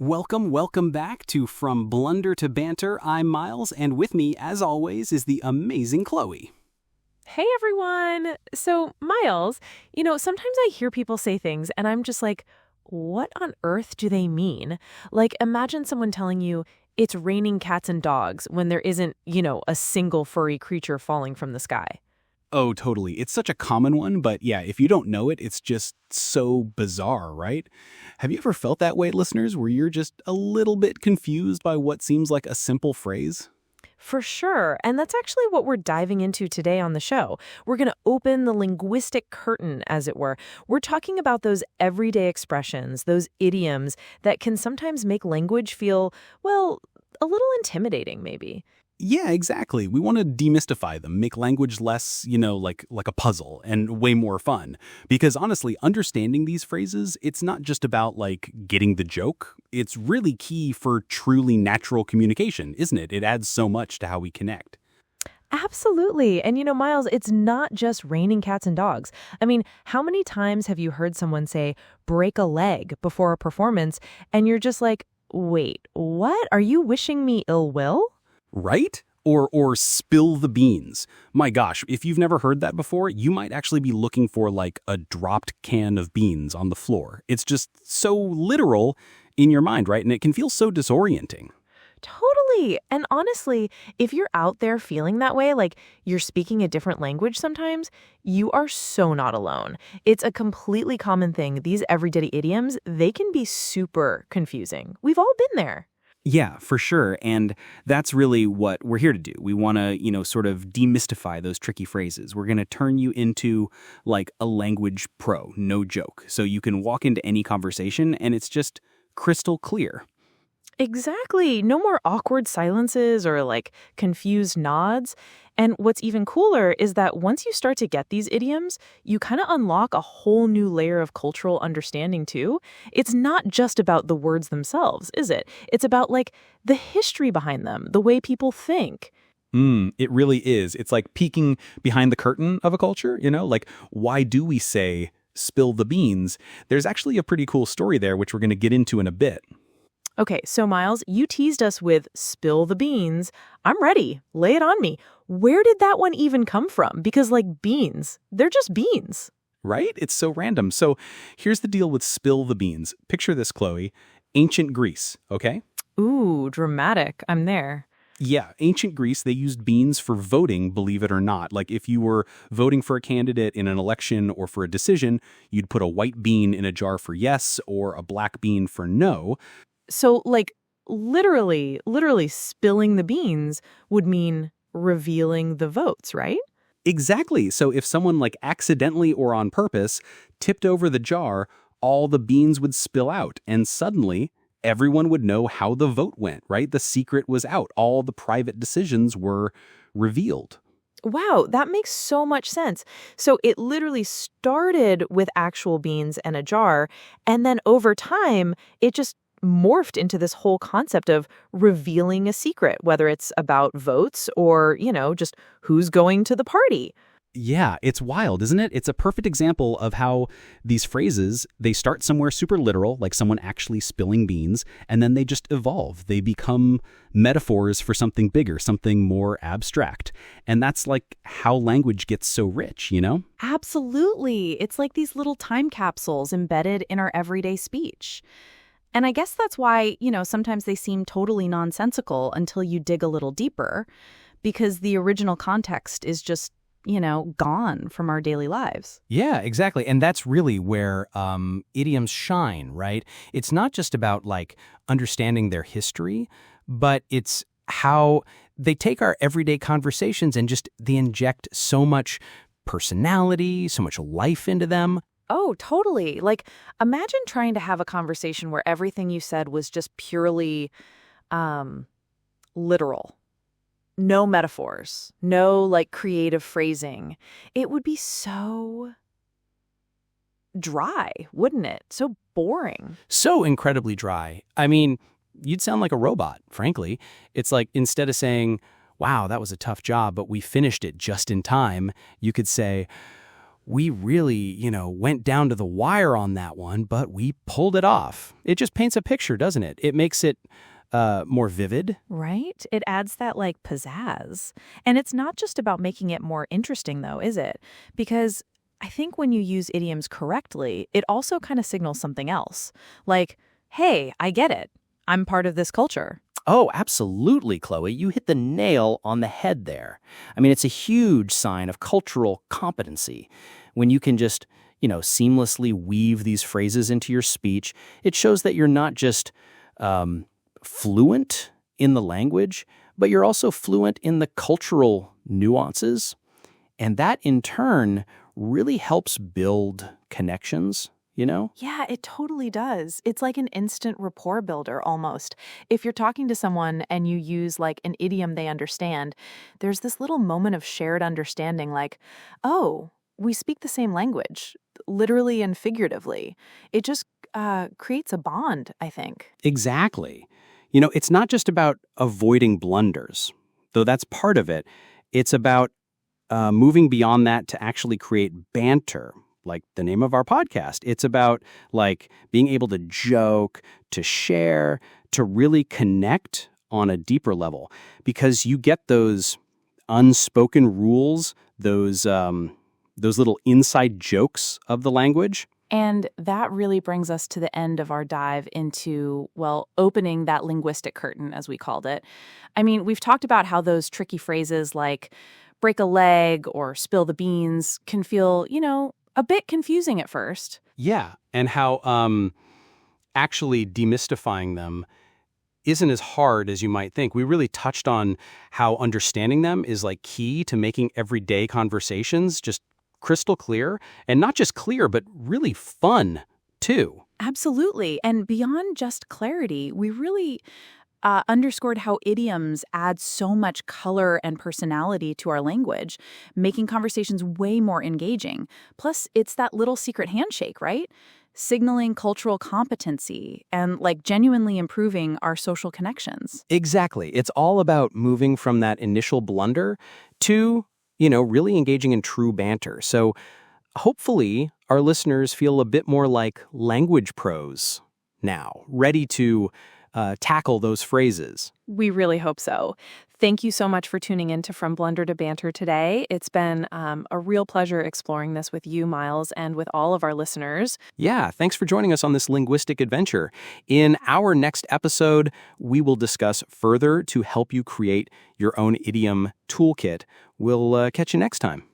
Welcome back to From Blunder to Banter. I'm Miles, and with me, as always, is the amazing Chloe. Hey everyone! So, Miles, sometimes I hear people say things and I'm just like, what on earth do they mean? Like, imagine someone telling you it's raining cats and dogs when there isn't, a single furry creature falling from the sky. Oh, totally. It's such a common one, but yeah, if you don't know it, it's just so bizarre, right? Have you ever felt that way, listeners, where you're just a little bit confused by what seems like a simple phrase? For sure. And that's actually what we're diving into today on the show. We're going to open the linguistic curtain, as it were. We're talking about those everyday expressions, those idioms that can sometimes make language feel, well, a little intimidating, maybe. Yeah, exactly. We want to demystify them, make language less, like a puzzle and way more fun. Because honestly, understanding these phrases, it's not just about getting the joke. It's really key for truly natural communication, isn't it? It adds so much to how we connect. Absolutely. And Miles, it's not just raining cats and dogs. I mean, how many times have you heard someone say, break a leg before a performance, and you're just like, wait, what? Are you wishing me ill will? Right? Or spill the beans. My gosh, if you've never heard that before, you might actually be looking for a dropped can of beans on the floor. It's just so literal in your mind, right? And it can feel so disorienting. Totally. And honestly, if you're out there feeling that way, like you're speaking a different language sometimes, you are so not alone. It's a completely common thing. These everyday idioms, they can be super confusing. We've all been there. Yeah, for sure. And that's really what we're here to do. We want to, sort of demystify those tricky phrases. We're going to turn you into a language pro, no joke. So you can walk into any conversation and it's just crystal clear. Exactly. No more awkward silences or confused nods. And what's even cooler is that once you start to get these idioms, you kind of unlock a whole new layer of cultural understanding too. It's not just about the words themselves, is it? It's about the history behind them, the way people think. It really is. It's like peeking behind the curtain of a culture, why do we say spill the beans? There's actually a pretty cool story there, which we're going to get into in a bit. Okay, so Miles, you teased us with spill the beans. I'm ready. Lay it on me. Where did that one even come from? Because beans, they're just beans. Right? It's so random. So here's the deal with spill the beans. Picture this, Chloe. Ancient Greece, okay? Ooh, dramatic. I'm there. Yeah, ancient Greece, they used beans for voting, believe it or not. If you were voting for a candidate in an election or for a decision, you'd put a white bean in a jar for yes or a black bean for no. So, literally spilling the beans would mean revealing the votes, right? Exactly. So if someone accidentally or on purpose tipped over the jar, all the beans would spill out. And suddenly, everyone would know how the vote went, right? The secret was out. All the private decisions were revealed. Wow, that makes so much sense. So it literally started with actual beans and a jar, and then over time, it just morphed into this whole concept of revealing a secret, whether it's about votes or, just who's going to the party. Yeah, it's wild, isn't it? It's a perfect example of how these phrases, they start somewhere super literal, like someone actually spilling beans, and then they just evolve. They become metaphors for something bigger, something more abstract. And that's how language gets so rich, Absolutely. It's like these little time capsules embedded in our everyday speech. And I guess that's why, sometimes they seem totally nonsensical until you dig a little deeper, because the original context is just, gone from our daily lives. Yeah, exactly. And that's really where idioms shine, right? It's not just about understanding their history, but it's how they take our everyday conversations and just they inject so much personality, so much life into them. Oh, totally. Imagine trying to have a conversation where everything you said was just purely literal. No metaphors, no creative phrasing. It would be so dry, wouldn't it? So boring. So incredibly dry. I mean, you'd sound like a robot, frankly. It's instead of saying, wow, that was a tough job, but we finished it just in time, you could say, we really, went down to the wire on that one, but we pulled it off. It just paints a picture, doesn't it? It makes it more vivid. Right? It adds that like pizzazz. And it's not just about making it more interesting though, is it? Because I think when you use idioms correctly, it also kind of signals something else. Like, hey, I get it. I'm part of this culture. Oh, absolutely, Chloe. You hit the nail on the head there. I mean, it's a huge sign of cultural competency. When you can just, seamlessly weave these phrases into your speech, it shows that you're not just fluent in the language, but you're also fluent in the cultural nuances. And that, in turn, really helps build connections. Yeah, it totally does. It's like an instant rapport builder almost. If you're talking to someone and you use like an idiom they understand, there's this little moment of shared understanding like, oh, we speak the same language, literally and figuratively. It just creates a bond, I think. Exactly. It's not just about avoiding blunders, though that's part of it. It's about moving beyond that to actually create banter, like the name of our podcast. It's about like being able to joke, to share, to really connect on a deeper level, because you get those unspoken rules, those little inside jokes of the language. And that really brings us to the end of our dive into, well, opening that linguistic curtain, as we called it. I mean, we've talked about how those tricky phrases like break a leg or spill the beans can feel, a bit confusing at first. Yeah, and how actually demystifying them isn't as hard as you might think. We really touched on how understanding them is like key to making everyday conversations just crystal clear, and not just clear, but really fun too. Absolutely. And beyond just clarity, we really underscored how idioms add so much color and personality to our language, making conversations way more engaging. Plus, it's that little secret handshake, right? Signaling cultural competency and like genuinely improving our social connections. Exactly. It's all about moving from that initial blunder to, really engaging in true banter. So hopefully our listeners feel a bit more like language pros now, ready to tackle those phrases. We really hope so. Thank you so much for tuning in to From Blunder to Banter today. It's been a real pleasure exploring this with you, Miles, and with all of our listeners. Yeah, thanks for joining us on this linguistic adventure. In our next episode, we will discuss further to help you create your own idiom toolkit. We'll catch you next time.